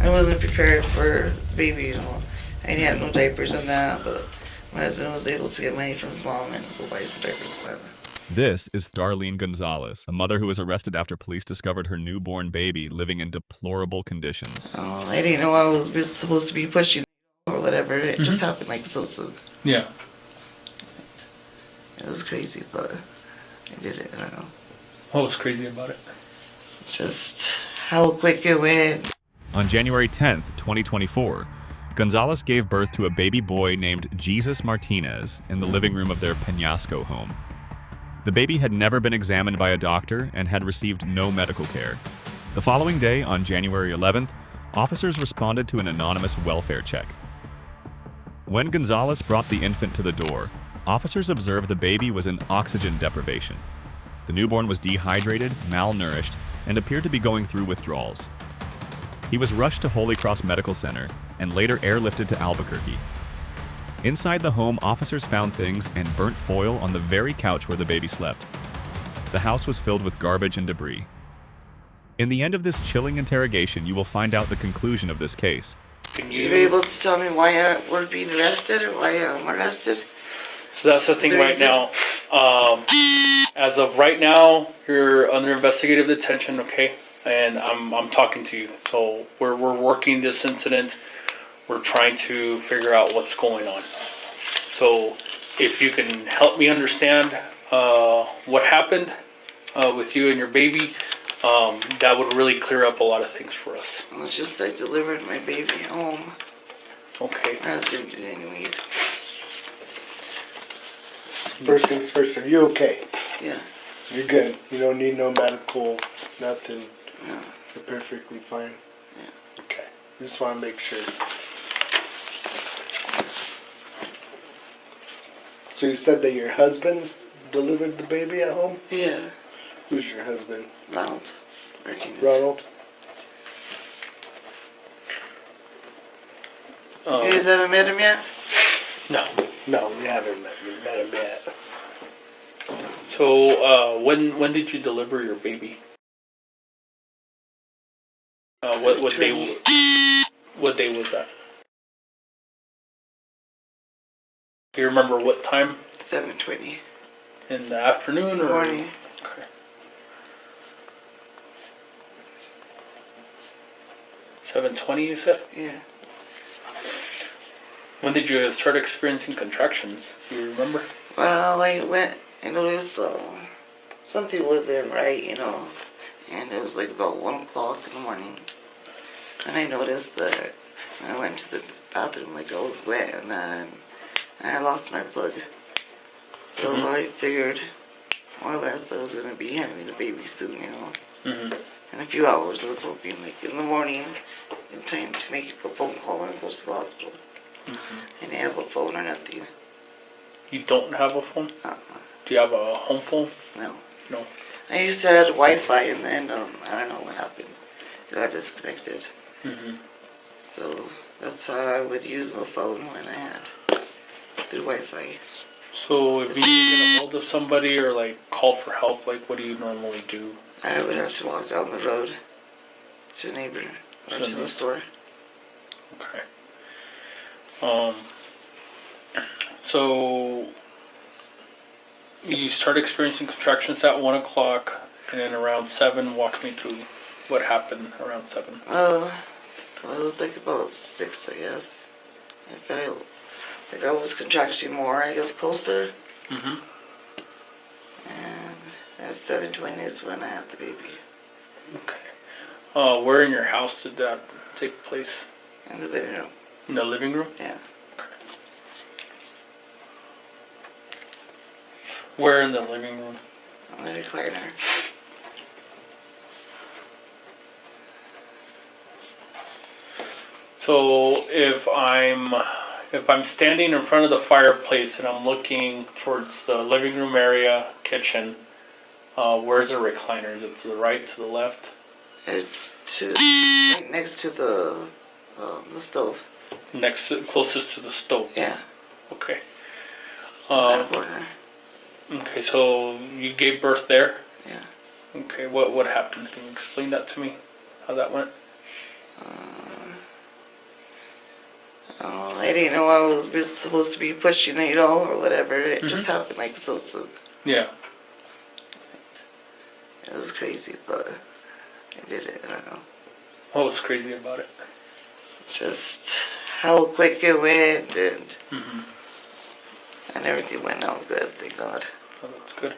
I wasn't prepared for the baby, you know. I had no diapers and that, but my husband was able to get money from his mom and go buy some diapers for them. This is Darlene Gonzalez, a mother who was arrested after police discovered her newborn baby living in deplorable conditions. Oh, I didn't know I was supposed to be pushing or whatever. It just happened like so soon. Yeah. It was crazy, but I did it. I don't know. What was crazy about it? Just how quick it went. On January 10th, 2024, Gonzalez gave birth to a baby boy named Jesus Martinez in the living room of their Peñasco home. The baby had never been examined by a doctor and had received no medical care. The following day, on January 11th, officers responded to an anonymous welfare check. When Gonzalez brought the infant to the door, officers observed the baby was in oxygen deprivation. The newborn was dehydrated, malnourished, and appeared to be going through withdrawals. He was rushed to Holy Cross Medical Center and later airlifted to Albuquerque. Inside the home, officers found things and burnt foil on the very couch where the baby slept. The house was filled with garbage and debris. In the end of this chilling interrogation, you will find out the conclusion of this case. Are you able to tell me why we're being arrested or why I'm arrested? So that's the thing right now. As of right now, you're under investigative detention, okay? And I'm talking to you. So we're working this incident. We're trying to figure out what's going on. So if you can help me understand what happened with you and your baby, that would really clear up a lot of things for us. Well, it's just I delivered my baby home. Okay. I was going to do it anyways. First things first, are you okay? Yeah. You're good. You don't need no medical, nothing. No. You're perfectly fine. Yeah. Okay. Just want to make sure. So you said that your husband delivered the baby at home? Yeah. Who's your husband? Ronald Martinez. Ronald? You guys haven't met him yet? No. No, we haven't met him yet. So when did you deliver your baby? What day? What day was that? Do you remember what time? 7:20. In the afternoon or Morning. Okay. 7:20, you said? Yeah. When did you start experiencing contractions? Do you remember? Well, I noticed something wasn't right, you know, and it was like about 1 o'clock in the morning, and I noticed that when I went to the bathroom, like I was wet, and then I lost my plug. So I figured more or less I was going to be having a baby soon, you know. In a few hours, I was hoping, like in the morning, in time to make a phone call and go to the hospital. And I have a phone or nothing. You don't have a phone? Uh-uh. Do you have a home phone? No. No. I used to have Wi-Fi, and then I don't know what happened. It got disconnected. So that's how I would use my phone when I had through Wi-Fi. So if you need to get a hold of somebody or like call for help, like what do you normally do? I would have to walk down the road to a neighbor or to the store. Okay. So you start experiencing contractions at 1 o'clock, and then around 7, walk me through what happened around 7. Well, it was like about 6, I guess. I felt like I was contracting more, I guess, closer. And at 7:20 is when I had the baby. Okay. Where in your house did that take place? In the living room. In the living room? Yeah. Where in the living room? On the recliner. So if I'm standing in front of the fireplace and I'm looking towards the living room area, kitchen, where's the recliner? Is it to the right, to the left? It's right next to the stove. Closest to the stove. Yeah. Okay. That corner. Okay, so you gave birth there? Yeah. Okay, what happened? Can you explain that to me? How that went? didn't know I was supposed to be pushing it, or whatever. It just happened like so soon. Yeah. It was crazy, but I did it. I don't know. What was crazy about it? Just how quick it went, Mm-hmm. and everything went out good, thank God. Oh, that's good.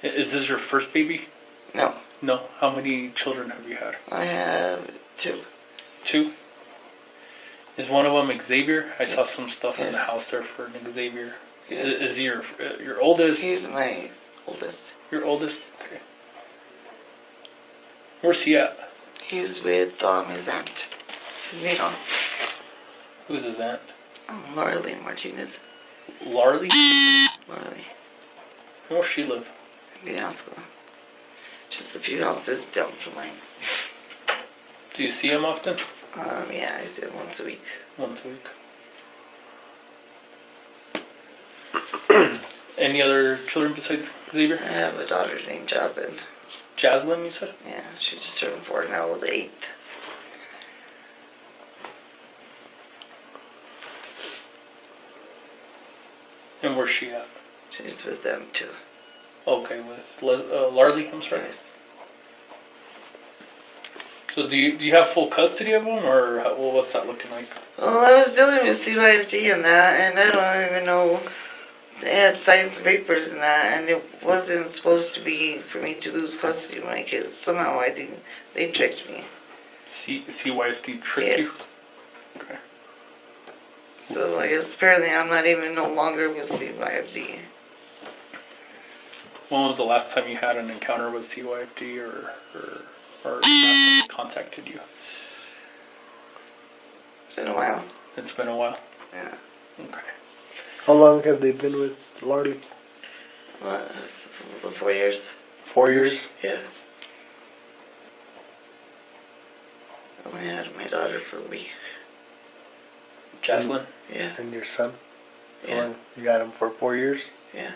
Is this your first baby? No. No. How many children have you had? I have 2. 2? Is one of them Xavier? I saw some stuff in the Yes. house there for an Xavier. Yes. Is he your oldest? He's my oldest. Your oldest? Okay. Where's he at? He's with his aunt. His Nina. Who's his aunt? Laura Lee Martinez. Larly? Laura Lee. Where's she live? Biasco. Just a few houses down from mine. Do you see him often? Yeah, I see him once a week. Once a week. Any other children besides Xavier? I have a daughter named Jasmine. Jaslyn, you said? Yeah, she just turned 4 now, the 8th. And where's she at? She's with them too. Okay, with Larly, I'm sorry. Yes. So do you have full custody of them, or what's that looking like? Well, I was dealing with CYFD and that, and I don't even know. They had signed some papers and that, and it wasn't supposed to be for me to lose custody of my kids. Somehow I think they tricked me. CYFD tricked you? Yes. Okay. So I guess apparently I'm not even no longer with CYFD. When was the last time you had an encounter with CYFD or last time they contacted you? It's been a while. It's been a while? Yeah. Okay. How long have they been with Lardy? What? 4 years? 4 years? Yeah. I only had my daughter for a week. Jaslyn? Yeah. And your son? How Yeah. long? You got him for 4 years? Yeah.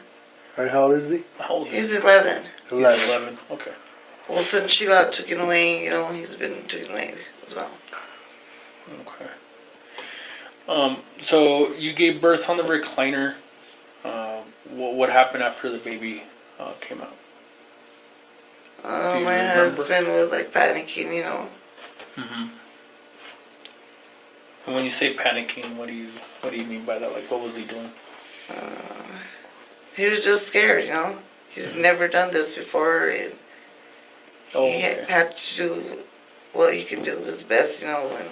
Right, how old is he? How old is He's he? 11. 11. 11. Okay. Well, since she got taken away, he's been taken away as well. Okay. So you gave birth on the recliner. What happened after the baby came out? Do you My remember? husband was like panicking, Mm-hmm. And when you say panicking, what do you mean by that? Like, what was he doing? He was just scared, He's never done this before, and Oh, he okay. had to do what he could do his best, and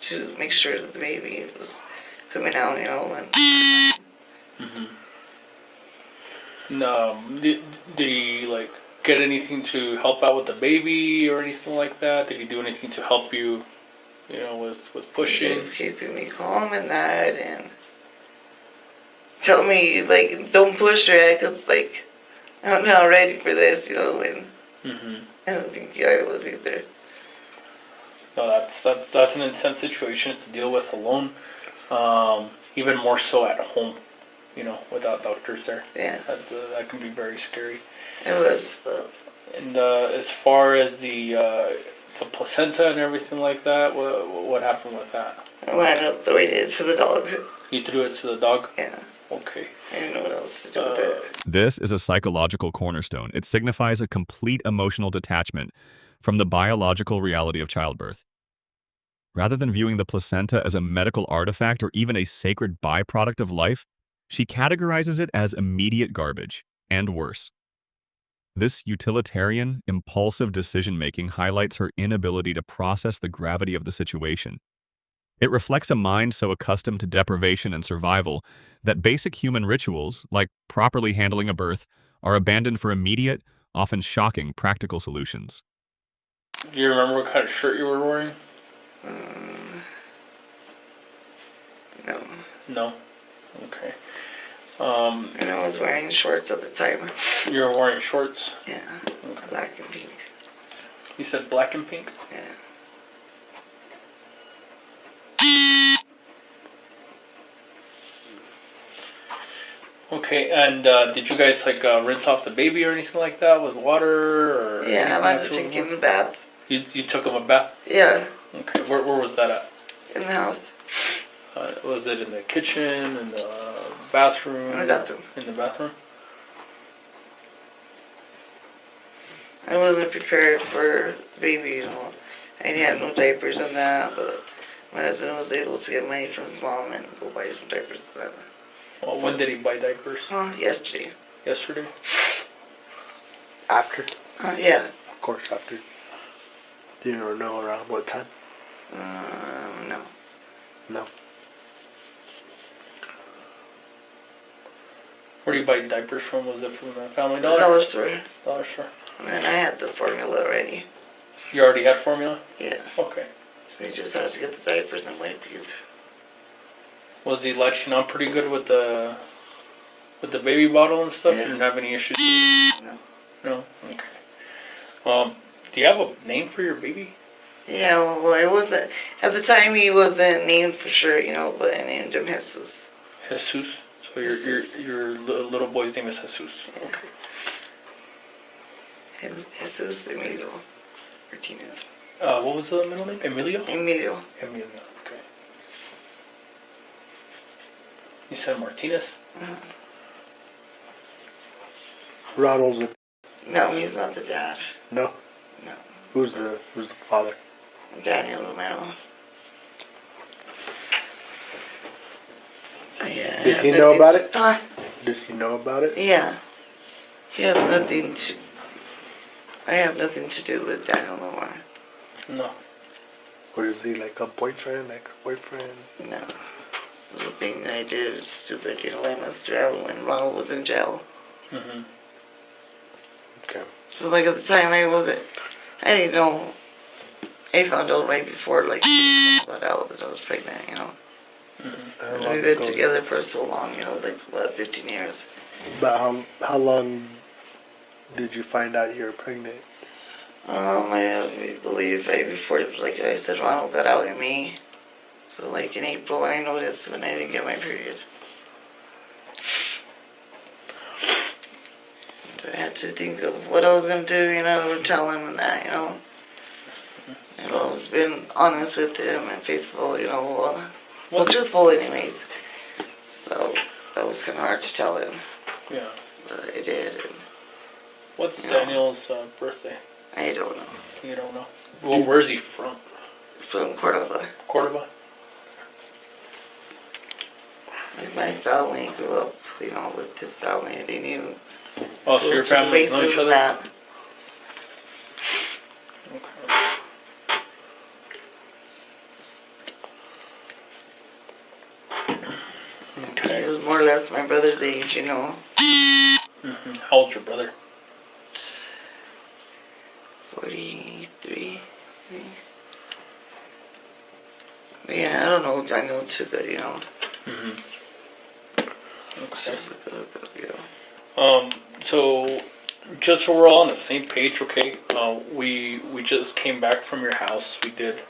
to make sure that the baby was coming out, and Mm-hmm. No, did he like get anything to help out with the baby or anything like that? Did he do anything to help you, with pushing? keeping me calm and that, and tell me, like, don't push her, because, like, I'm not ready for this, and Mm-hmm. I don't think I was either. No, that's an intense situation to deal with alone. Even more so at home, without doctors there. Yeah, That can be very scary. it was, but And as far as the placenta and everything like that, what happened with that? I wound up throwing it to the dog. You threw it to the dog? Yeah, Okay. I didn't know what else to do with it. This is a psychological cornerstone. It signifies a complete emotional detachment from the biological reality of childbirth. Rather than viewing the placenta as a medical artifact or even a sacred byproduct of life, she categorizes it as immediate garbage, and worse. This utilitarian, impulsive decision-making highlights her inability to process the gravity of the situation. It reflects a mind so accustomed to deprivation and survival that basic human rituals, like properly handling a birth, are abandoned for immediate, often shocking, practical solutions. Do you remember what kind of shirt you were wearing? No. No? Okay. And I was wearing shorts at the time. You were wearing shorts? Yeah, Okay. black and pink. You said black and pink? Yeah. Okay, and did you guys rinse off the baby or anything like that with water or? Yeah, I wound up anything taking a bath. You took him a bath? Yeah, Okay, where was that at? in the house. Was it in the kitchen, in the bathroom? In the bathroom. In the bathroom? I wasn't prepared for the baby, you know. I had no diapers and that, but my husband was able to get money from his mom and go buy some diapers and that. Well, when did he buy diapers? Yesterday. Yesterday? After? Yeah. Of course, after. Do you know around what time? No. No. Where do you buy diapers from? Was it from the Family Dollar? Dollar store. Dollar store. And I had the formula already. You already had formula? Yeah. Okay. So he just has to get the diapers and wipes. Was he latching on pretty good with the baby bottle and stuff? Yeah. You didn't have any issues? No. No? Okay. Do you have a name for your baby? Yeah, well, I wasn't, at the time he wasn't named for sure, you know, but I named him Jesus. Jesus? So Jesus. your little boy's name is Jesus. Yeah. Okay. And Jesus Emilio Martinez. What was the middle name? Emilio? Emilio. Emilio, okay. You said Martinez? Ronald's the... No, he's not the dad. No? No. Who's the father? Daniel Romero. Yeah. Did he know about it? Huh? Did he know about it? Yeah. He has nothing to... I have nothing to do with Daniel no more. No. Or is he like a boyfriend, ex-boyfriend? No. The thing I did was stupid, you know, I messed around when Ronald was in jail. Mm-hmm. Okay. So, like, at the time, I didn't know. I found out right before, like, I got out that I was pregnant, you know. Mm-hmm. And we've been together for so long, you know, like, what, 15 years. But how long did you find out you were pregnant? I believe right before, like I said, Ronald got out in May. So, like, in April, I noticed when I didn't get my period. I had to think of what I was going to do, you know, or tell him and that, you know. I've always been honest with him and faithful, you know, well, truthful anyways. So, that was kind of hard to tell him. Yeah. But I did. And, what's Daniel's birthday? I don't know. You don't know? Well, where's he from? From Cordoba. Cordoba? Like, my family grew up, you know, with his family. They knew. Oh, so your family know each other? That. Okay. He was more or less my brother's age, you know. Mm-hmm. How old's your brother? 43, I think. But yeah, I don't know Daniel too good, you know. Mm-hmm. It's just you know. So just so we're all on the same page, okay? We just came back from your house. We did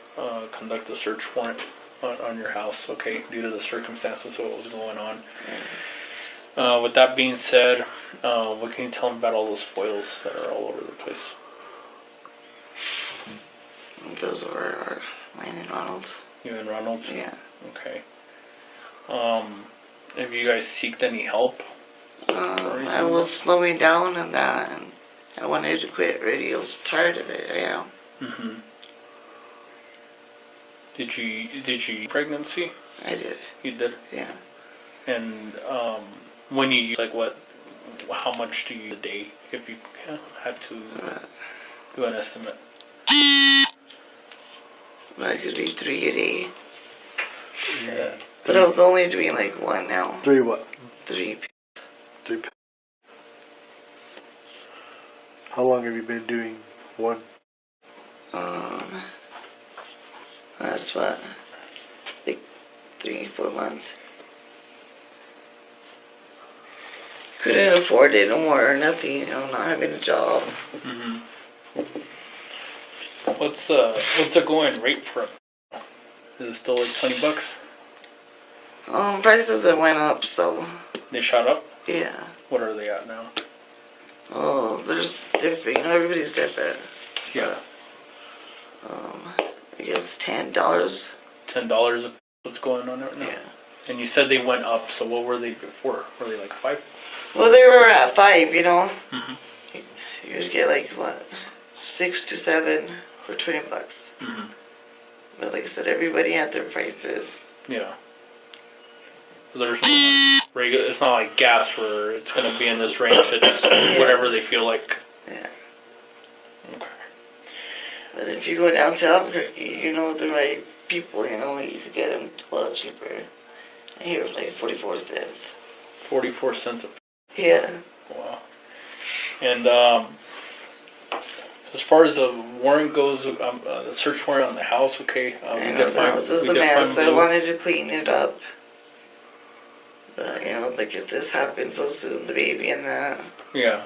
conduct a search warrant on your house, okay, due to the circumstances of what was going on. With that being said, what can you tell them about all those foils that are all over the place? Those were mine and Ronald's. You and Ronald? Yeah. Okay. Have you guys seeked any help? I was slowing down and that, and I wanted to quit already. I was tired of it, yeah. Mm-hmm. Did you pregnancy? I did. You did? Yeah. And when you use, like, how much do you use a day if you had to do an estimate? But I could be 3 a day. Yeah. But I was only doing like 1 now. 3 what? 3. 3. How long have you been doing 1? That's what, like 3-4 months. Couldn't afford it no more or nothing, you know, not having a job. Mm-hmm. What's the going rate for it? Is it still like $20? Prices that went up, so They shot up? yeah. What are they at now? Oh, there's different, you know, everybody's different. Yeah. I guess $10. $10 a What's going on right now? Yeah. And you said they went up, so what were they before? Were they like 5? Well, they were at 5, you know. Mm-hmm. You would get like, what, 6 to 7 for $20. Mm-hmm. But like I said, everybody had their prices. Yeah. There's no regular. It's not like gas where it's going to be in this range. It's whatever they feel like. Yeah. Okay. But if you go down to Albuquerque, you know the right people, you know, you could get them a lot cheaper. I hear it was like 44 cents. 44 cents a. Yeah. Wow. And as far as the warrant goes, the search warrant on the house, okay. I know the house was a mess. I wanted to clean it up. But, you know, like if this happened so soon, the baby and that. Yeah.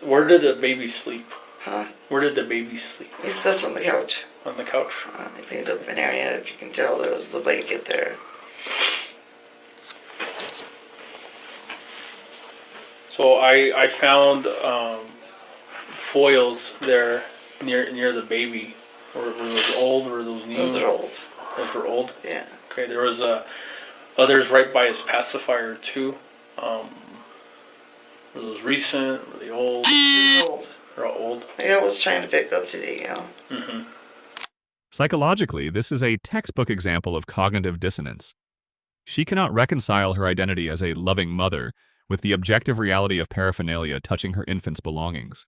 Where did the baby sleep? Huh? Where did the baby sleep? He slept on the couch. On the couch. I cleaned up an area. If you can tell, there was a blanket there. So I found foils there near the baby. Were those old? Were those new? Those are old. Those were old? Yeah. Okay, there was others right by his pacifier too. Were those recent? Were they old? They're old. They're all old. Like I was trying to pick up today, you know. Mm-hmm. Psychologically, this is a textbook example of cognitive dissonance. She cannot reconcile her identity as a loving mother with the objective reality of paraphernalia touching her infant's belongings.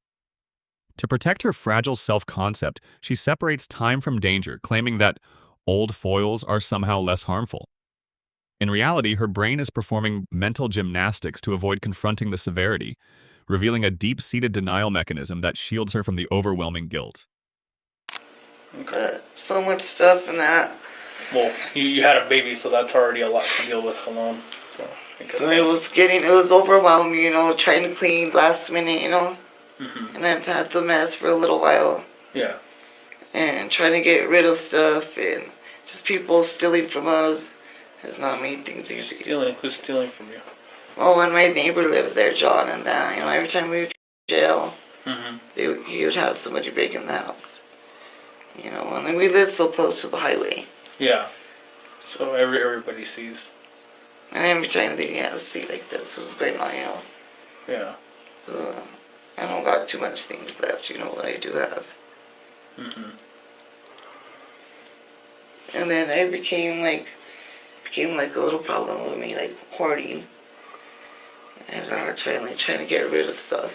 To protect her fragile self-concept, she separates time from danger, claiming that old foils are somehow less harmful. In reality, her brain is performing mental gymnastics to avoid confronting the severity, revealing a deep-seated denial mechanism that shields her from the overwhelming guilt. But so much stuff in that. Well, you had a baby, so that's already a lot to deal with alone. So it was overwhelming, you know, trying to clean last minute, you know. Mm-hmm. And I've had the mess for a little while. Yeah. And trying to get rid of stuff and just people stealing from us has not made things easy. Stealing? Who's stealing from you? Well, when my neighbor lived there, John, and that, you know, every time we were in jail, Mm-hmm. he would have somebody break in the house. You know, and then we live so close to the highway. Yeah. So everybody sees. And every time they had to see like this was going on, you know. Yeah. So I don't got too much things left, you know, what I do have. Mm-hmm. And then it became like a little problem with me, like hoarding. And trying to get rid of stuff.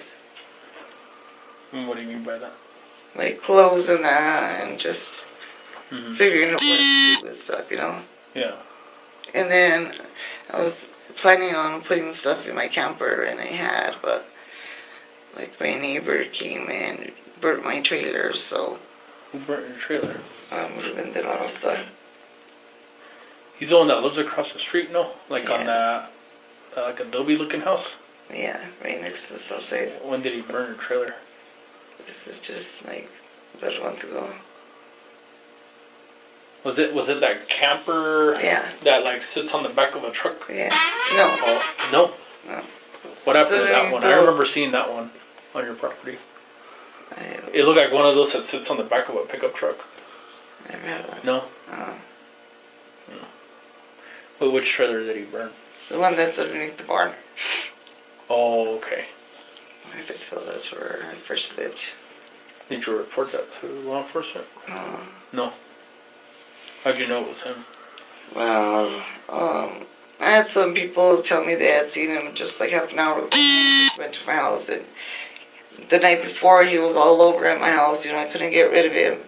And what do you mean by that? Like clothes and that, and just Mm-hmm. figuring out what to do with stuff, you know. Yeah. And then I was planning on putting stuff in my camper, and I had, but like my neighbor came and burnt my trailer, so. Who burnt your trailer? Ruben did a lot of stuff. He's the one that lives across the street, no? Like on Yeah. that like Adobe looking house? Yeah, right next to the subside. When did he burn your trailer? This is just like about a month ago. Was it that camper Yeah. that like sits on the back of a truck? Yeah. No. Oh, no? No. What happened So to that one? I remember seeing that one on your property. It looked like one of those that sits on the back of a pickup truck. Never had one. No? No. Well, which trailer did he burn? The one that's underneath the barn. Oh, okay. I could tell that's where I first lived. Did you report that to law enforcement? No. How'd you know it was him? Well, I had some people tell me they had seen him just like half an hour ago. I just went to my house, and the night before he was all over at my house. You know, I couldn't get rid of him.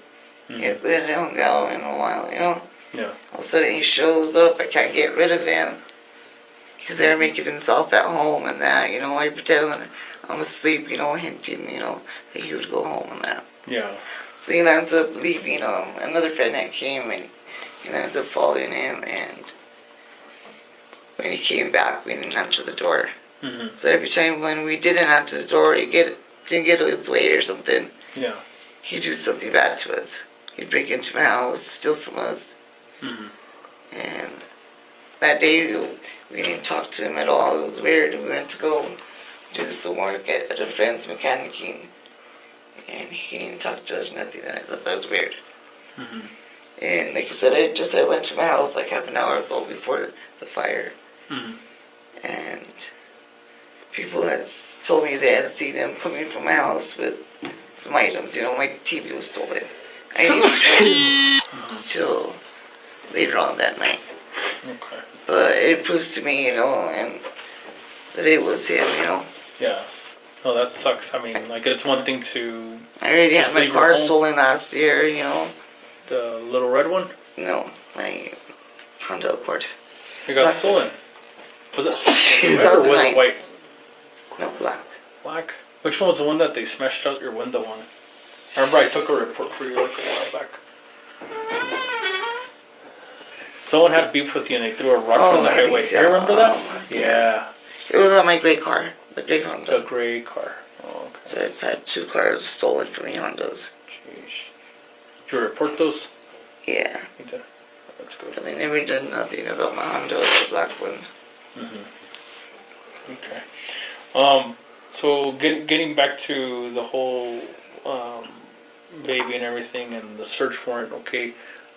Mm-hmm. We hadn't hung out in a while, you know. Yeah. All of a sudden he shows up. I can't get rid of him. He's there making himself at home and that, you know. I pretend that I'm asleep, you know, hinting, you know, that he would go home and that. Yeah. So he ends up leaving another friend that came, and he ends up following him, and when he came back, we didn't answer the door. Mm-hmm. So every time when we didn't answer the door, he didn't get his way or something, Yeah. he'd do something bad to us. He'd break into my house, steal from us. Mm-hmm. And that day, we didn't talk to him at all. It was weird. We went to go do some work at a friend's mechanicing, and he didn't talk to us, nothing, and I thought that was weird. Mm-hmm. And like I said, I went to my house like half an hour ago before the fire. Mm-hmm. And people had told me they had seen him coming from my house with some items. My TV was stolen. I didn't know until later on that night. Okay. But it proves to me, and that it was him, Yeah. No, that sucks. I mean, like, it's one thing to... I already had my car stolen last year, The little red one? No, my Honda Accord. It got stolen. Was it red or was it white? No, black. Black? Which one was the one that they smashed out your window on? I remember I took a report for you like a while back. Someone had beef with you and they threw a rock on the highway. You remember that? Yeah. It was on my gray car. The gray Honda. The gray car. Oh, okay. So I've had 2 cars stolen from me, Hondas. Jeez. Did you report those? Yeah. You did. That's good. But they never did nothing about my Honda, the black one. Mm-hmm. Okay. So getting back to the whole baby and everything and the search warrant, okay.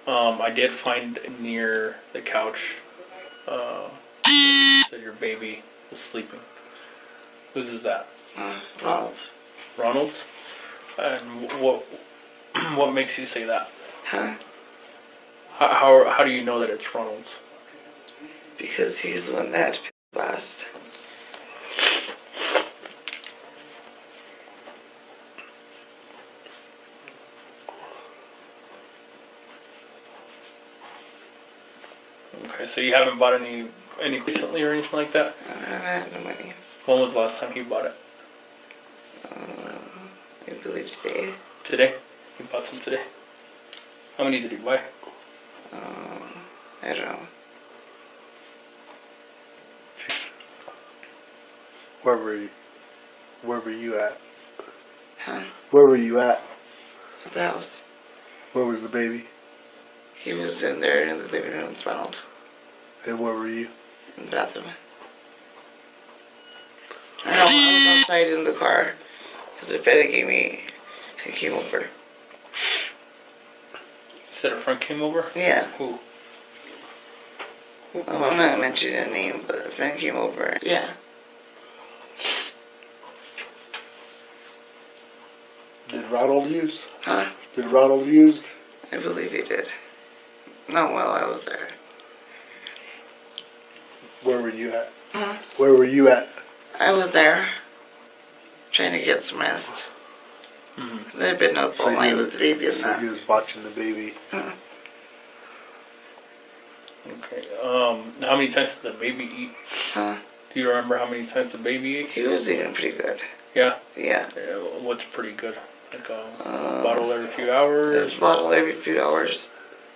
I did find near the couch that your baby was sleeping. Whose is that? Ronald. Ronald's? And what makes you say that? Huh? How do you know that it's Ronald's? Because he's the one that had to pay last. Okay, so you haven't bought any recently or anything like that? I haven't had no money. When was the last time you bought it? I believe today. Today? You bought some today? How many did you buy? I don't know. Where were you at? Huh? Where were you at? At the house. Where was the baby? He was in there in the living room with Ronald. And where were you? In the bathroom. I don't know, I was outside in the car. Because the friend came over. You said a friend came over? Yeah. Who? I'm not mentioning a name, but a friend came over. Yeah. Did Ronald use? Huh? Did Ronald use? I believe he did. Not while I was there. Where were you at? Huh? Where were you at? I was there. Trying to get some rest. Mm-hmm. I've been up all night with the baby and So that. he was watching the baby. Huh. Okay. How many times did the baby eat? Huh? Do you remember how many times the baby ate? He was eating pretty good. Yeah? Yeah. What's pretty good? Like a bottle every few hours? A bottle every few hours.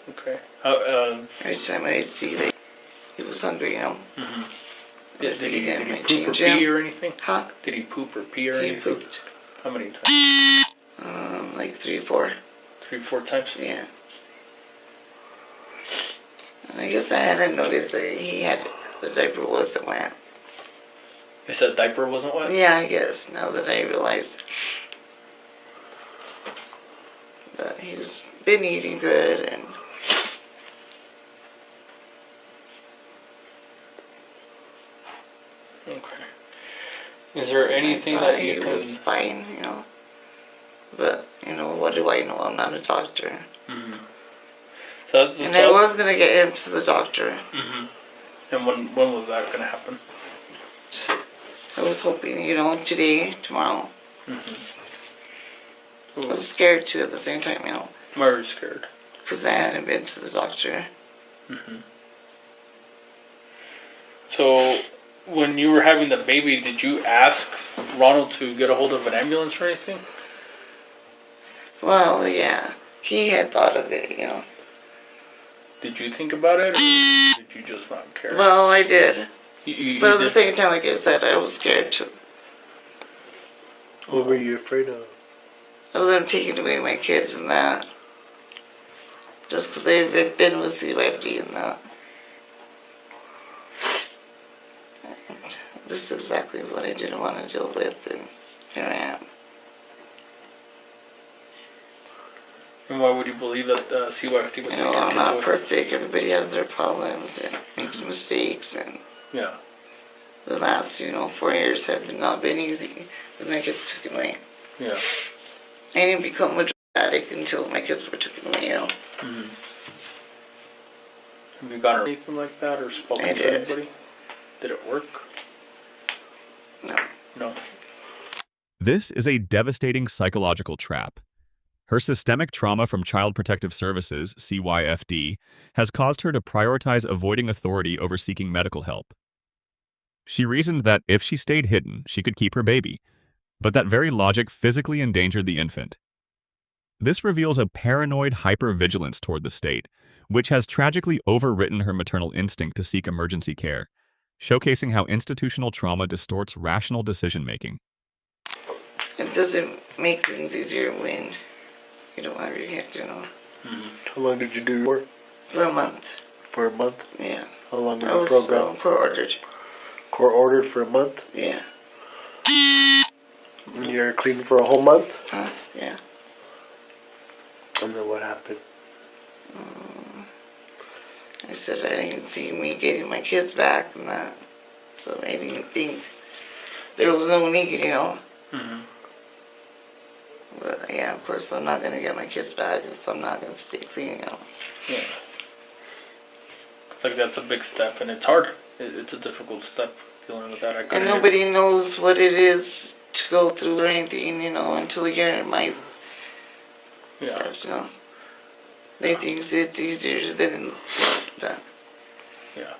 Okay. Every time I see that he was hungry, Mm-hmm. Did he might poop or change him. pee or anything? Huh? Did he poop or pee or He anything? pooped. How many times? Like 3 or 4. 3-4 times? Yeah. And I guess I hadn't noticed that the diaper wasn't wet. You said diaper wasn't wet? Yeah, I guess, now that I realized. But he's been eating good and... Okay. Is there anything I thought that you he can... was fine, But, what do I know? I'm not a doctor. Mm-hmm. So And I was going to get him to the doctor. Mm-hmm. And when was that going to happen? I was hoping, today, tomorrow. Mm-hmm. I was scared too at the same time, Why were you scared? because I hadn't been to the doctor. Mm-hmm. So, when you were having the baby, did you ask Ronald to get a hold of an ambulance or anything? Well, yeah, he had thought of it, Did you think about it, or did you just not care? Well, I did. You But at the did? same time, like I said, I was scared too. What were you afraid of? Of them taking away my kids and that. Just because they've been with CYFD and that. And this is exactly what I didn't want to deal with, and here I am. And why would you believe that CYFT would take You your know, I'm kids not away? perfect. Everybody has their problems and makes mistakes, and Yeah. the last, 4 years have not been easy with my kids taken away. Yeah. I didn't become a drug addict until my kids were taken away, Mm-hmm. Have you gotten anything like that or spoken I to did. anybody? Did it work? No. No. This is a devastating psychological trap. Her systemic trauma from Child Protective Services, CYFD, has caused her to prioritize avoiding authority over seeking medical help. She reasoned that if she stayed hidden, she could keep her baby, but that very logic physically endangered the infant. This reveals a paranoid hypervigilance toward the state, which has tragically overwritten her maternal instinct to seek emergency care, showcasing how institutional trauma distorts rational decision-making. It doesn't make things easier when you don't have your kids, Mm-hmm. How long did you do your work? For a month. For a month? Yeah. How long was I the was program? court-ordered. Court ordered for a month? Yeah. And you're clean for a whole month? Huh? Yeah. And then what happened? I said I didn't see me getting my kids back and that. So I didn't think there was no need, Mm-hmm. But yeah, of course I'm not going to get my kids back if I'm not going to stay clean, Yeah. Like that's a big step, and it's hard. It's a difficult step dealing with that. And nobody knows what it is to go through or anything, until you're in my Yeah. steps, They think it's easier than that. Yeah.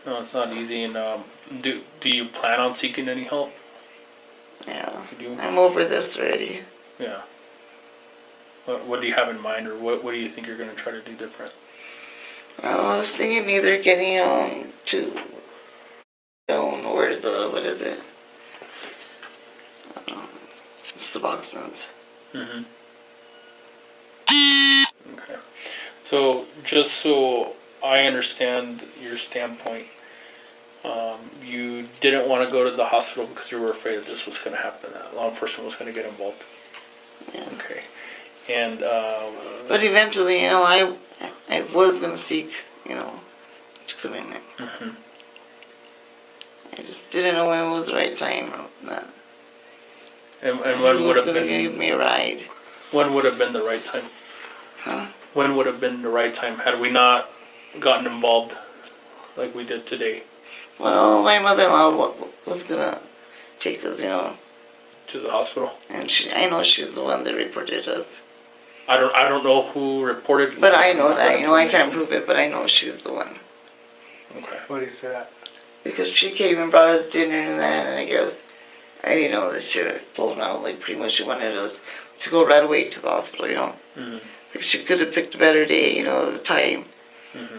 No, it's not easy. And do you plan on seeking any help? Yeah. You do? I'm over this already. Yeah. What do you have in mind, or what do you think you're going to try to do different? I was thinking either getting on to or what is it? Suboxones. Mm-hmm. Okay. So just so I understand your standpoint, you didn't want to go to the hospital because you were afraid that this was going to happen, that law enforcement was going to get involved. Yeah. Okay. And But eventually, I was gonna seek, to come in there. mm-hmm. I just didn't know when was the right time or not. and when would have gonna give been me a ride? when would have been the right time? Huh? When would have been the right time had we not gotten involved like we did today? Well, my mother-in-law was gonna take us, To the hospital. and I know she's the one that reported us. I don't know who reported. But I know that, I can't prove it, but I know she's the one. Okay. What do you say that? Because she came and brought us dinner and that, and I guess I didn't know that she told me, like, pretty much she wanted us to go right away to the hospital, Mm-hmm. Like, she could have picked a better day, time, Mm-hmm.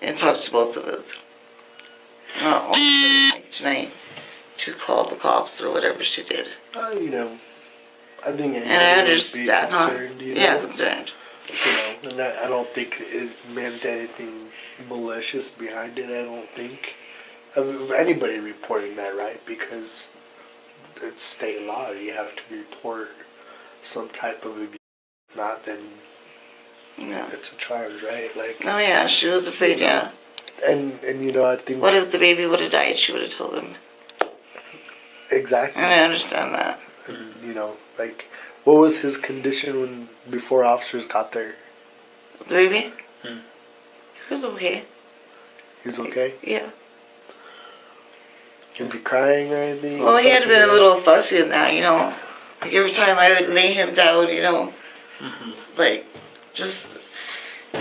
and talked to both of us. Not only like tonight to call the cops or whatever she did. I think And I understand, huh? concerned, Yeah, concerned. And I don't think it meant anything malicious behind it. I don't think anybody reporting that, right? Because it's state law. You have to report some type of abuse. If not, then Yeah. it's a charge, right? Like, Oh yeah, she was afraid, yeah. and I think What if the baby would have died? She would have told him. exactly. And I understand that. And, like, what was his condition before officers got there? The baby? Hmm. He was okay. He was okay. Yeah. Was he crying or anything? Well, he had been a little fussy in that, Like every time I would lay him down, Mm-hmm. like, just,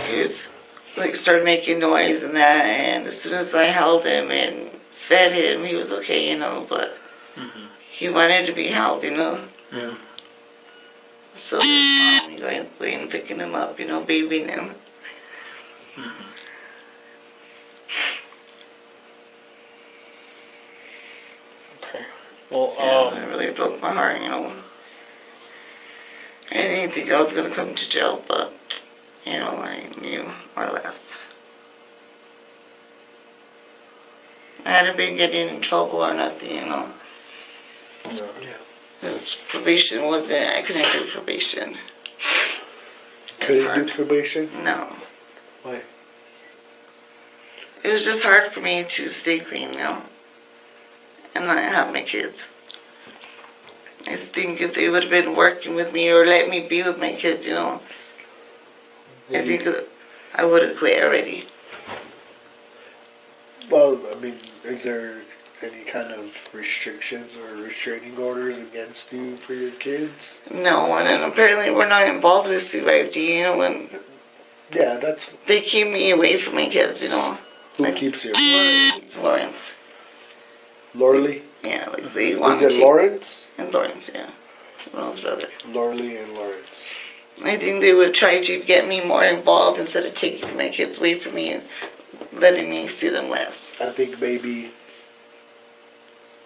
he was, like, started making noise and that, and as soon as I held him and fed him, he was okay, but Mm-hmm. he wanted to be held, Yeah. So there's mom going and picking him up, babying him. Mm-hmm. Okay. Well, It really broke my heart, I didn't think I was going to come to jail, but, I knew more or less. I hadn't been getting in trouble or nothing, yeah. This probation wasn't, I couldn't do probation. Couldn't do probation? No. Why? It was just hard for me to stay clean, and not have my kids. I think if they would have been working with me or let me be with my kids, I think I would have quit already. Well, I mean, is there any kind of restrictions or restraining orders against you for your kids? No, and then apparently we're not involved with C5D, when Yeah, that's... they keep me away from my kids, Who keeps you? Lawrence. Lorley? Yeah, like they want Is it Lawrence? And Lawrence, yeah. Ronald's brother. Lorley and Lawrence. I think they would try to get me more involved instead of taking my kids away from me and letting me see them less. I think maybe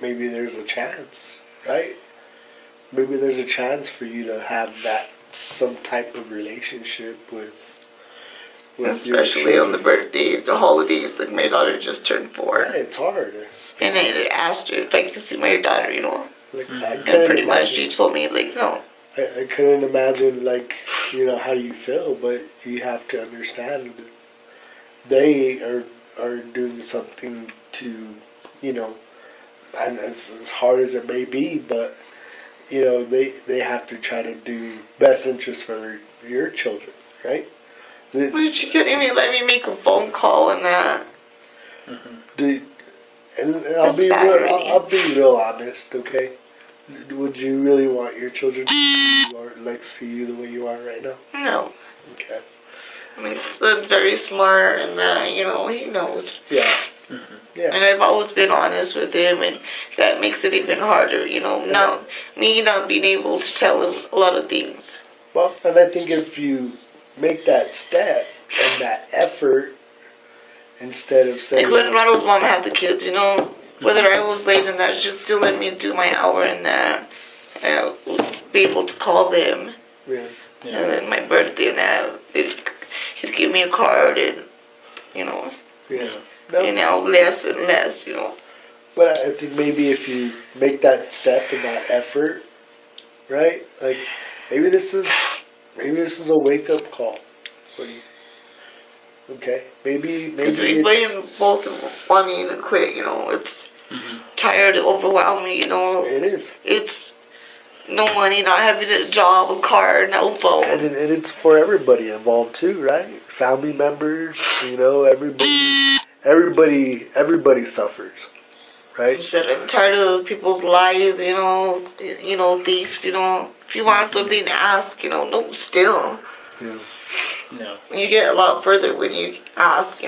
there's a chance, right? Maybe there's a chance for you to have some type of relationship with especially on the birthdays, the holidays, like my daughter just turned 4. Yeah, it's hard. And I asked her if I could see my daughter, Like, And pretty much she told me, like, no. I couldn't imagine, like, how you feel, but you have to understand that they are doing something to, and it's as hard as it may be, but, they have to try to do best interest for your children, right? But she couldn't even let me make a phone call and that. And I'll be real honest, okay? Would you really want your children to see you the way you are right now? No. Okay. My son's very smart and that, he knows. Yeah. Yeah. And I've always been honest with him, and that makes it even harder, not being able to tell him a lot of things. Well, and I think if you make that step and that effort, instead of saying... Like when Ronald's mom had the kids, whether I was late and that, she'd still let me do my hour and that. And I would be able to call them. Yeah. And then my birthday and that, he'd give me a card and, Yeah. No. And now less and less, But I think maybe if you make that step and that effort, right? Like, maybe this is a wake-up call for you. Okay, maybe because we both wanting to quit, it's tired, overwhelming, It is. It's no money, not having a job, a car, no phone. And it's for everybody involved too, right? Family members, everybody suffers, right? Said I'm tired of people's lies, thieves, if you want something, ask, no, still. Yeah. No. You get a lot further when you ask,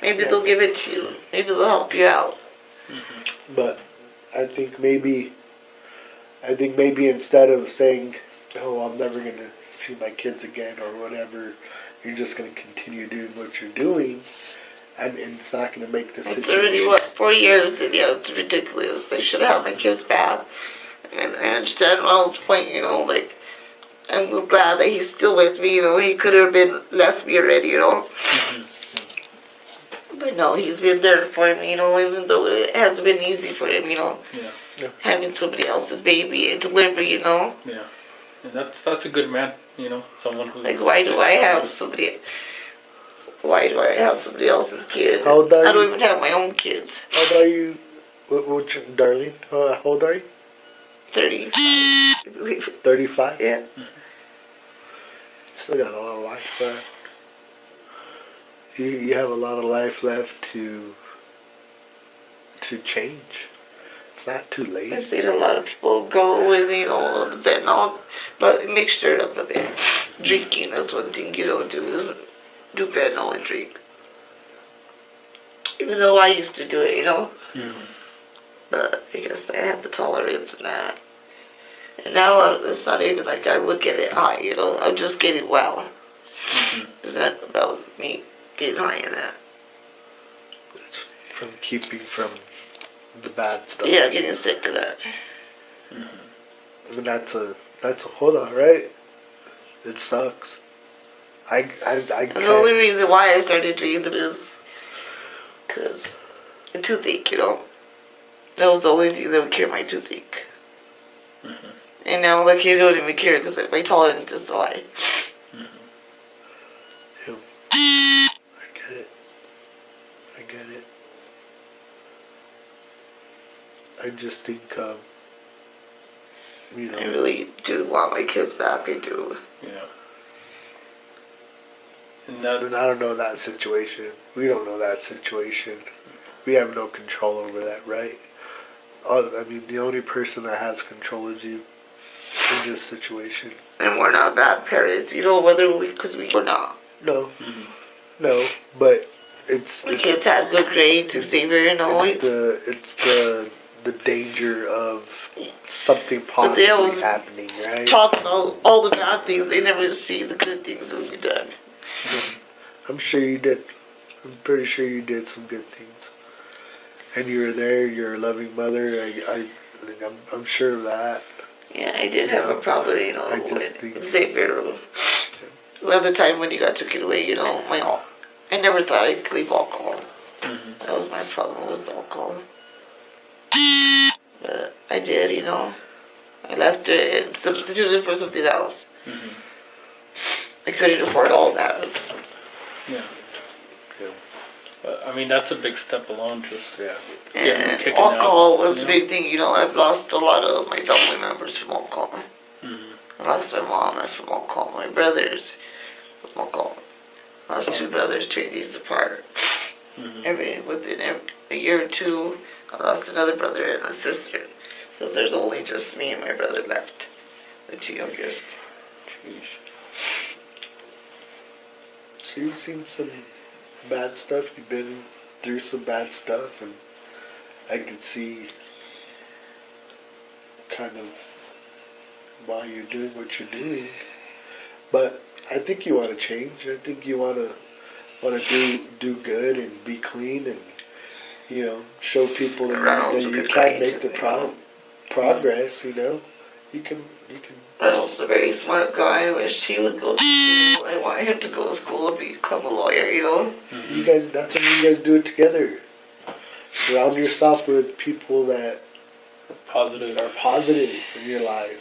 maybe they'll give it to you, maybe they'll help you out. But I think maybe instead of saying, oh, I'm never going to see my kids again or whatever, you're just going to continue doing what you're doing, and it's not going to make the situation... It's already, 4 years, and it's ridiculous. I should have my kids back. And I understand Ronald's point, I'm glad that he's still with me, he could have been left me already, But no, he's been there for me, even though it hasn't been easy for him, having somebody else's baby and deliver, Yeah. And that's a good man, someone who... Like, why do I have somebody else's kids? How old are you? I don't even have my own kids. How old are you, darling? How old are you? 35, I believe. 35? Yeah. Still got a lot of life left. You have a lot of life left to change. It's not too late. I've seen a lot of people go with, the fentanyl, but a mixture of it. Drinking, that's one thing you don't do, is do fentanyl and drink. Even though I used to do it, But I guess I had the tolerance and that. And now it's not even like I would get it high, I'm just getting well. It's not about me getting high in that. It's from keeping from the bad stuff. Yeah, getting sick of that. And that's a hold on, right? It sucks. I And can't. the only reason why I started drinking is because a toothache, That was the only thing that would cure my toothache. And now the kids don't even care because my tolerance is so high. Yeah. I get it. I get it. I just think, you I know, really do want my kids back. I do. Yeah. and I don't know that situation. We don't know that situation. We have no control over that, right? I mean, the only person that has control is you in this situation. And we're not bad parents, because we're not. No, no, but it's My kids had good grades, Xavier, it's the danger of something But they possibly always happening, right? talk about all the bad things. They never see the good things that we've done. I'm sure you did. I'm pretty sure you did some good things. And you were there. You're a loving mother. I'm sure of that. Yeah, I did have a problem, I just with think- Xavier. Well, the time when you got taken away, I never thought I'd leave alcohol. That was my problem, was alcohol. But I did, I left it and substituted for something else. I couldn't afford all that. Yeah. But, I mean, that's a big step alone, just Yeah. getting And kicking alcohol out, was a big thing, I've lost a lot of my family members from alcohol. I lost my mom from alcohol, my brothers from alcohol. I lost 2 brothers 2 years apart. Within a year or 2, I lost another brother and a sister. So there's only just me and my brother left, the 2 youngest. So you've seen some bad stuff. You've been through some bad stuff, and I can see kind of why you're doing what you're doing. But I think you want to change. I think you want to do good and be clean and show people that you can make the progress. You can. Ronald's a very smart guy. I wish he would go to school. I want him to go to school and become a lawyer, You guys, that's when you guys do it together. Surround yourself with people that are positive in your life.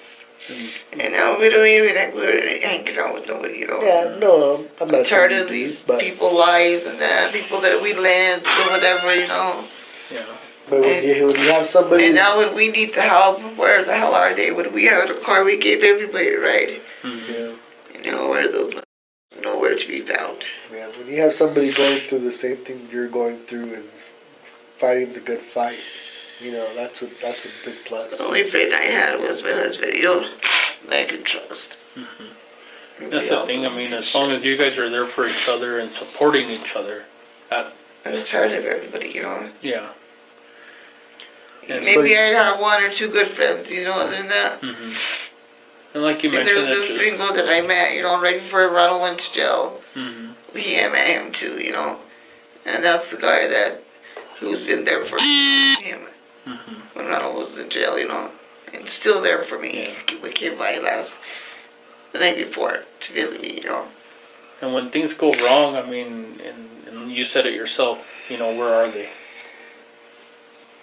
And now we don't even we're hanging out with nobody, Yeah, no, I'm not tired saying of you do, these but people lies and that people that we lend or whatever, Yeah. But when you have somebody, And now when we need the help, where the hell are they? When we had a car, we gave everybody a ride. Where are those? Nowhere to be found. Yeah, when you have somebody going through the same thing you're going through and fighting the good fight, that's a big plus. The only friend I had was my husband, that I could trust. That's the thing. I mean, as long as you guys are there for each other and supporting each other, I was tired of everybody, Yeah. And Maybe I have 1 or 2 good friends, other than that. And like you There mentioned, was this gringo that I met, right before Ronald went to jail. I met him too, And that's the guy who's been there for him when Ronald was in jail, And still there for me. We came by the night before to visit me, And when things go wrong, I mean, and you said it yourself, where are they?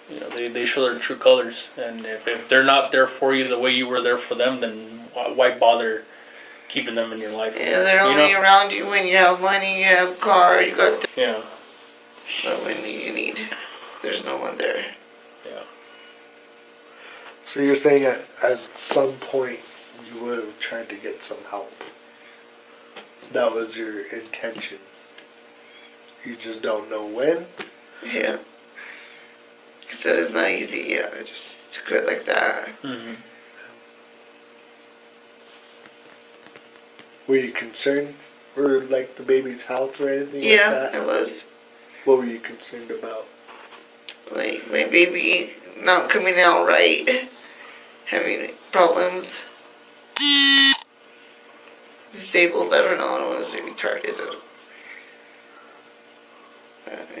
They show their true colors. And if they're not there for you the way you were there for them, then why bother keeping them in your life? Yeah, they're only around you when you have money, you have a car, you got Yeah. But when you need, there's no one there. Yeah. So you're saying at some point you would have tried to get some help. That was your intention. You just don't know when? Yeah. So it's not easy, just to quit like that. Were you concerned for like the baby's health or anything like Yeah, that? I was. What were you concerned about? Like my baby not coming out right, having problems. Disabled, I don't know, I don't want to say retarded.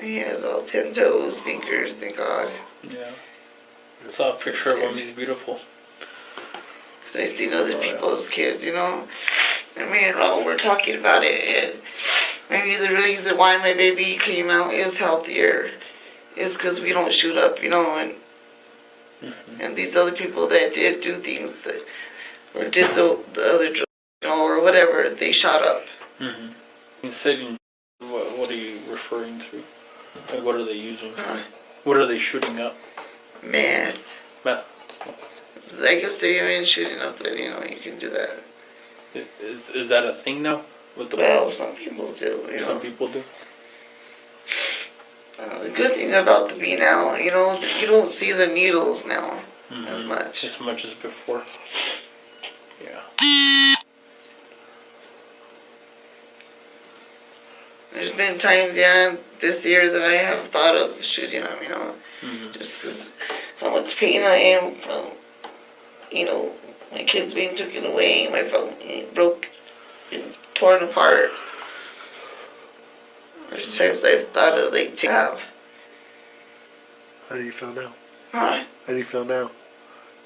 He has all 10 toes, fingers, thank God. Yeah. I saw a picture of him, he's beautiful. Because I seen other people's kids, And me and Ronald were talking about it, and maybe the reason why my baby came out is healthier is because we don't shoot up, and these other people that did do things or did the other drugs, or whatever, they shot up. You said, what are you referring to? Like, what are they using? Huh? What are they shooting up? Man, Meth. I guess they're even shooting up that, you can do that. Is that a thing now? With the Well, some people do, Some people do. The good thing about the bee now, you don't see the needles now as much. As much as before. Yeah. There's been times, this year that I have thought of shooting them, just because how much pain I am from, my kids being taken away, my family broke and torn apart. There's times I've thought of taking out. How do you feel now? Huh? How do you feel now?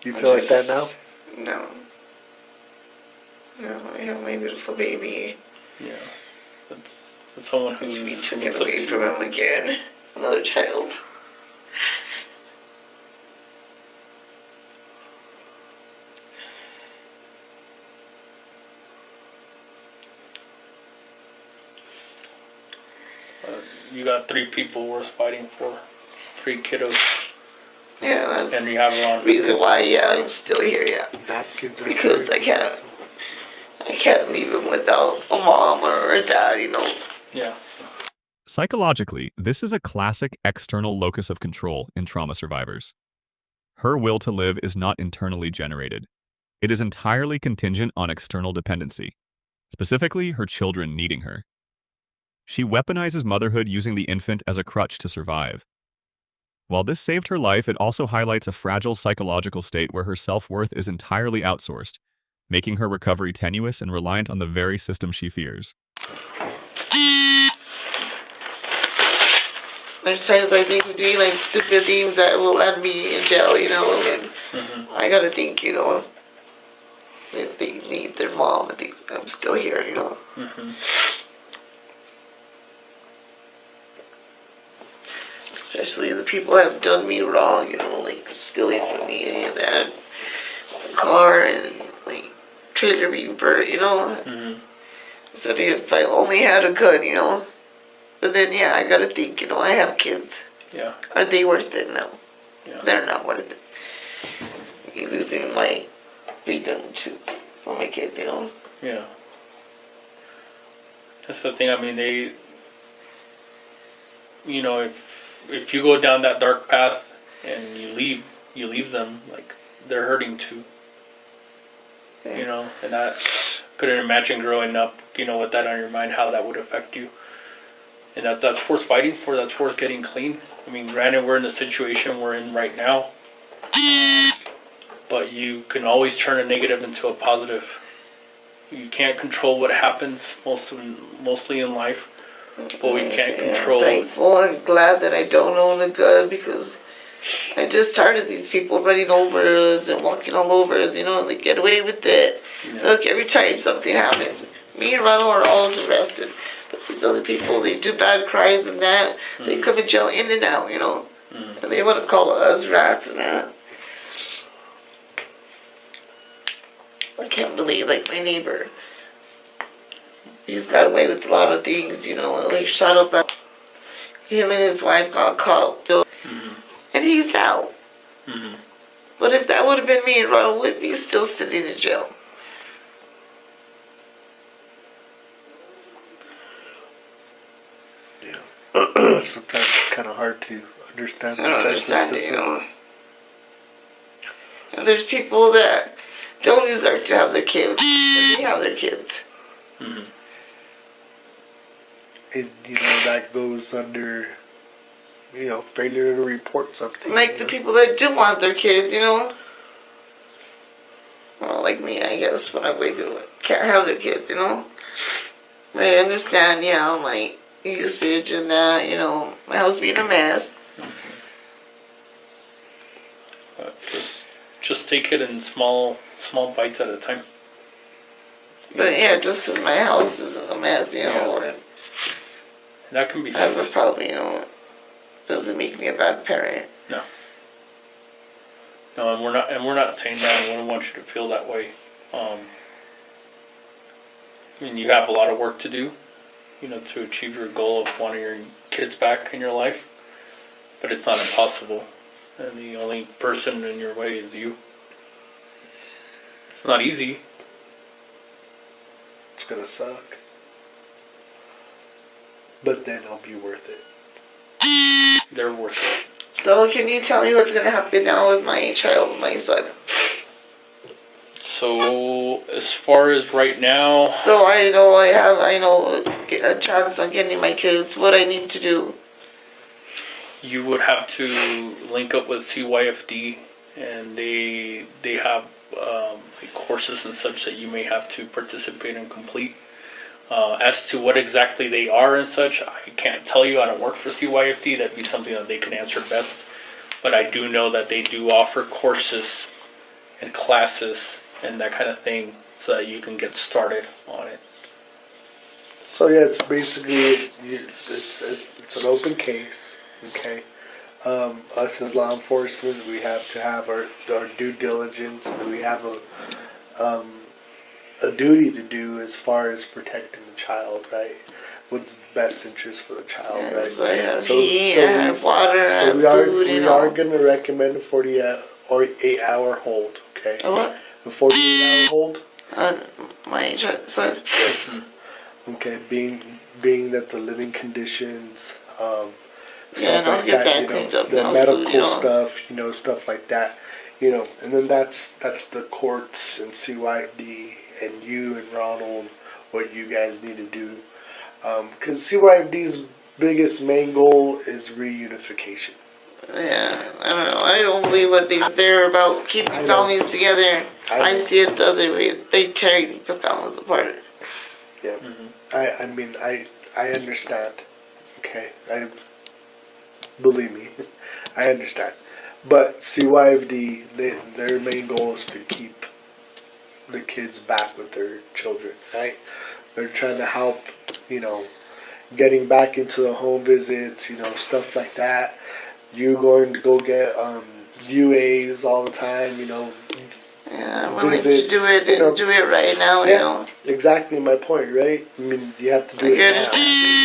Do you feel like that now? No. No, I have my beautiful baby. Yeah. That's someone who's To be taken away from him again. Another child. You got 3 people worth fighting for. 3 kiddos. Yeah, that's And you have the around. reason why, I'm still here, Napkins are because I can't leave him without a mom or a dad, Yeah. Psychologically, this is a classic external locus of control in trauma survivors. Her will to live is not internally generated. It is entirely contingent on external dependency, specifically her children needing her. She weaponizes motherhood using the infant as a crutch to survive. While this saved her life, it also highlights a fragile psychological state where her self-worth is entirely outsourced, making her recovery tenuous and reliant on the very system she fears. There's times I think of doing stupid things that will land me in jail, and I gotta think, that they need their mom and I'm still here, Especially the people that have done me wrong, stealing from me and that car and trailer being burnt, So if I only had a gun, But then, I gotta think, I have kids. Yeah. Are they worth it? No. Yeah. They're not worth it. You're losing my freedom for my kids, Yeah. That's the thing. I mean, they, if you go down that dark path and you leave them, they're hurting too. Yeah. And I couldn't imagine growing up, with that on your mind, how that would affect you. And that's worth fighting for. That's worth getting clean. I mean, granted, we're in the situation we're in right now, but you can always turn a negative into a positive. You can't control what happens mostly in life, but we can control. I'm thankful and glad that I don't own a gun because I just tired of these people running over us and walking all over us. They get away with it. Yeah. Look, every time something happens, me and Ronald are always arrested. But these other people, they do bad crimes and that. They come in jail in and out, And they want to call us rats and that. I can't believe, my neighbor. He's got away with a lot of things, He shot up him and his wife got caught. And he's out. But if that would have been me and Ronald would be still sitting in jail. Sometimes it's kind of hard to understand. I don't understand it, And there's people that don't deserve to have their kids, but they have their kids. And, that goes under, failure to report something. The people that do want their kids, Well, like me, I guess, when I wait to it, can't have their kids, I understand, my usage and that, my house being a mess. Just take it in small bites at a time. But just because my house isn't a mess, or that can be. I have a problem, doesn't make me a bad parent. No, and we're not saying that. We don't want you to feel that way. I mean, you have a lot of work to do, to achieve your goal of wanting your kids back in your life. But it's not impossible. And the only person in your way is you. It's not easy. It's gonna suck. But then it'll be worth it. They're worth it. So can you tell me what's gonna happen now with my child, my son? So as far as right now, So I know a chance on getting my kids. What I need to do? you would have to link up with CYFD, and they have like courses and such that you may have to participate and complete. As to what exactly they are and such, I can't tell you. I don't work for CYFD. That'd be something that they can answer best. But I do know that they do offer courses and classes and that kind of thing so that you can get started on it. So yeah, it's basically it's an open case, okay. Us as law enforcement, we have to have our due diligence, and we have a duty to do as far as protecting the child, right? What's the best interest for the child, right? Yes, I have heat, I have water, I have food, we are going to recommend a 48-hour hold, okay? A what? A 48-hour hold. My son. Yes. Okay, being that the living conditions, Yeah, stuff I'll like get that, that cleaned up the now, medical so, stuff, stuff like that, and then that's the courts and CYFD and you and Ronald, what you guys need to do, because CYFD's biggest main goal is reunification. Yeah, I don't know. I don't believe what they're about keeping families together. I see it the other way. They tear the families apart. Yeah, I mean, I understand. Okay, believe me, I understand. But CYFD, their main goal is to keep the kids back with their children, right? They're trying to help, getting back into the home visits, stuff like that. You going to go get UAs all the time, Yeah, I'm willing to do it and do it right now, Exactly my point, right? I mean, you have to do it now.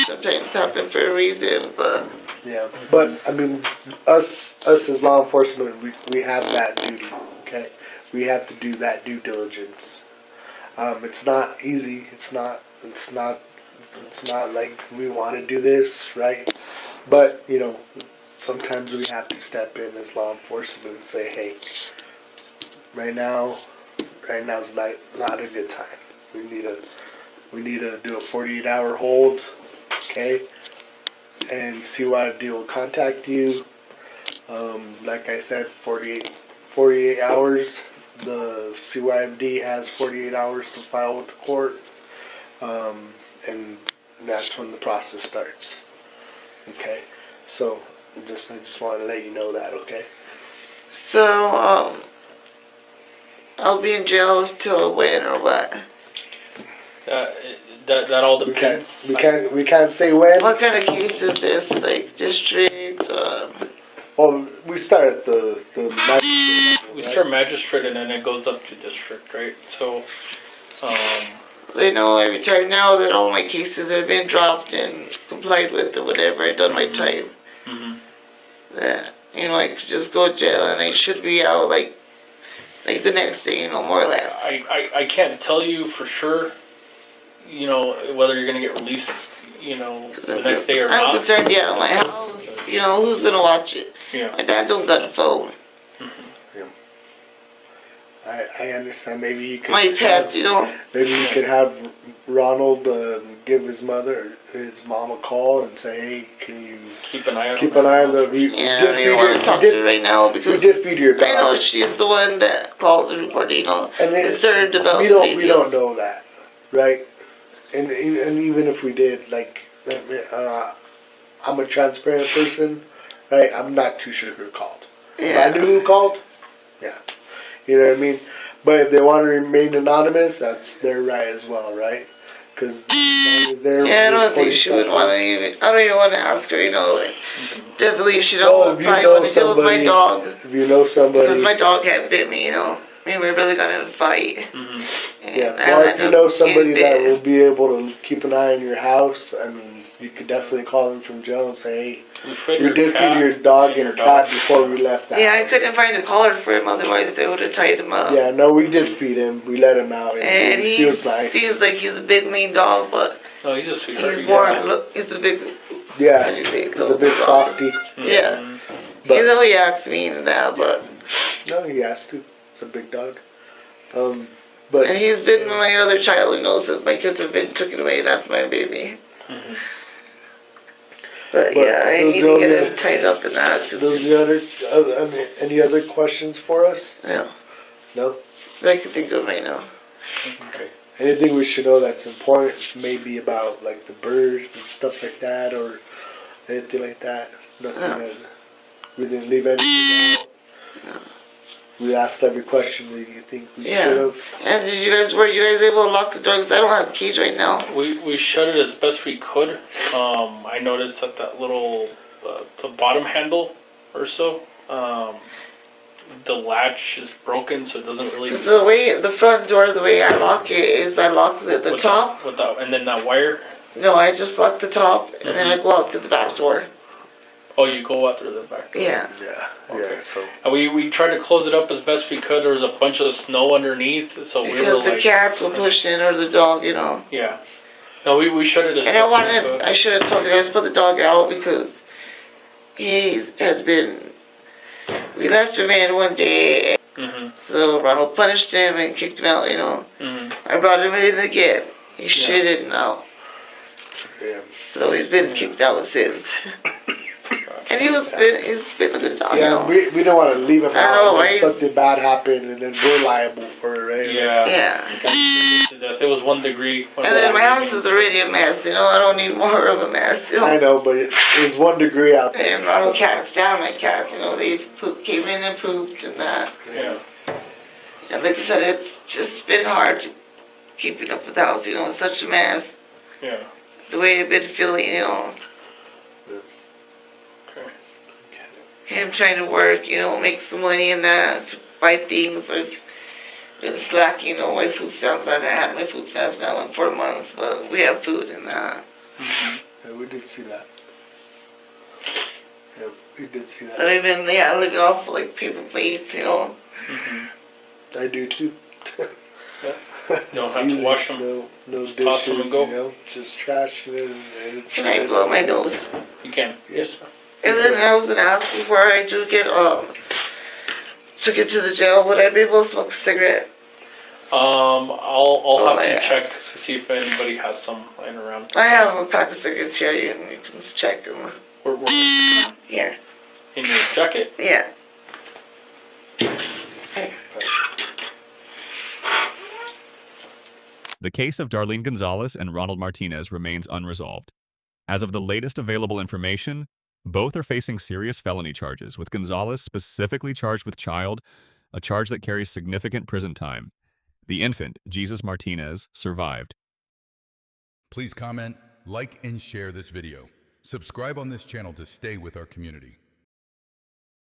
Sometimes happen for a reason, but... Yeah, but, I mean, us as law enforcement, we have that duty, okay? We have to do that due diligence. It's not easy. It's not like we want to do this, right? But, sometimes we have to step in as law enforcement and say, hey, right now's not a good time. We need to do a 48-hour hold, okay? And CYFD will contact you. Like I said, 48 hours. The CYFD has 48 hours to file with the court, and that's when the process starts. Okay, so I just want to let you know that. Okay. So I'll be in jail till when or what? That all depends. We can't say when. What kind of case is this? Like district? Well, we start at the magistrate. We start magistrate and then it goes up to district, right? So, They know every time now that all my cases have been dropped and complied with or whatever. I've done my time. That I could just go to jail and I should be out like the next day, more or less. I can't tell you for sure, whether you're gonna get released, the next day or not. I'm concerned, my house, who's gonna watch it? Yeah. My dad don't got a phone. I understand. Maybe you could. My pets, Maybe you could have Ronald give his mom a call and say, "Hey, can you keep an eye on the?" Yeah, I don't want to talk to her right now because we did feed your dog. I know she's the one that called the report. Concerned about. We don't know that, right? And even if we did, I'm a transparent person, right? I'm not too sure who called. Yeah. If I knew who called, yeah. You know what I mean? But if they want to remain anonymous, that's their right as well, right? Because I don't think she would want to even. I don't even want to ask her. Definitely she don't probably want to deal with my dog. If you know somebody, because my dog can't bit me. me and my brother got in a fight. Mm-hmm. And Yeah, I well, ended if you up know somebody getting that bit. will be able to keep an eye on your house, I mean, you could definitely call them from jail and say, hey, we did feed your dog and cat before we left the Yeah, I house. couldn't find a collar for him, otherwise they would have tied him up. Yeah, no, we did feed him. We let him out, And he he feels nice. seems like he's a big mean dog, but No, he's a sweetheart. he's more, look, he's the big, Yeah, how do you say, he's a big softy. Yeah. Mhm. But- You know he acts mean and that, but No, he has to. It's a big dog. But and he's been my other child, you know, since my kids have been taken away. That's my baby. Mhm. But But yeah, I those need to get are him tied up in that. 'Cause, those are the other, I mean, any other questions for us? yeah, No? that I can think of right now. Okay. Anything we should know that's important, maybe about like the birds and stuff like that, or anything like that? Nothing No. that we didn't leave anything out. No. We asked every question that you think we Yeah. should have. And were you guys able to lock the door? 'Cause I don't have keys right now. We shut it as best we could. I noticed that little the bottom handle or so, the latch is broken, so it doesn't really. 'Cause the way the front door, the way I lock it is I lock the with top. with that, and then that wire. No, I just lock the top and then I go out to the back door. Oh, you go out through the back. Yeah. Yeah. Okay. Yeah. So. And we tried to close it up as best we could. There was a bunch of snow underneath, so we were Because the like, cats will push in or the dog, you know. yeah. No, we shut it as And best I should have told you guys to put the dog out because he has been. We left him in one day, Mm-hmm. so Ronald punished him and kicked him out, you know. Mm-hmm. I brought him in again. He shitted now. Yeah. So he's been kicked out since. And he's been a good dog, you Yeah, know. we don't want to leave him I out know, when right? something bad happened and then we're liable for it, right? Yeah. Yeah. It was 1 degree. And then my house is already a mess, you know. I don't need more of a mess, you know. I know, but it was 1 degree out there. And Ronald cats down, my cats, you know, they came in and pooped and that. Yeah. And like I said, it's just been hard keeping up with the house, you know, it's such a mess. Yeah. The way I've been feeling, you know. Okay. Him trying to work, you know, make some money and that, to buy things. I've been slacking, you know, my food stamps. I haven't had my food stamps now in 4 months, but we have food and that. Yeah, we did see that. Yeah, we did see But that. I've been, living off like paper plates, you know. Mm-hmm. I do too. Yeah. You don't It's have to easy. wash them. No Just dishes, toss them and go. you know, just trash and And I blow my nose. You can. Yes. And then I was gonna ask before I do get took it to the jail, would I be able to smoke a cigarette? I'll have I to check asked. to see if anybody has some lying around. I have a pack of cigarettes here. You can just check them. We're Here. in your jacket. Yeah. The case of Darlene Gonzalez and Ronald Martinez remains unresolved. As of the latest available information, both are facing serious felony charges, with Gonzalez specifically charged with child, a charge that carries significant prison time. The infant, Jesus Martinez, survived. Please comment, like, and share this video. Subscribe on this channel to stay with our community.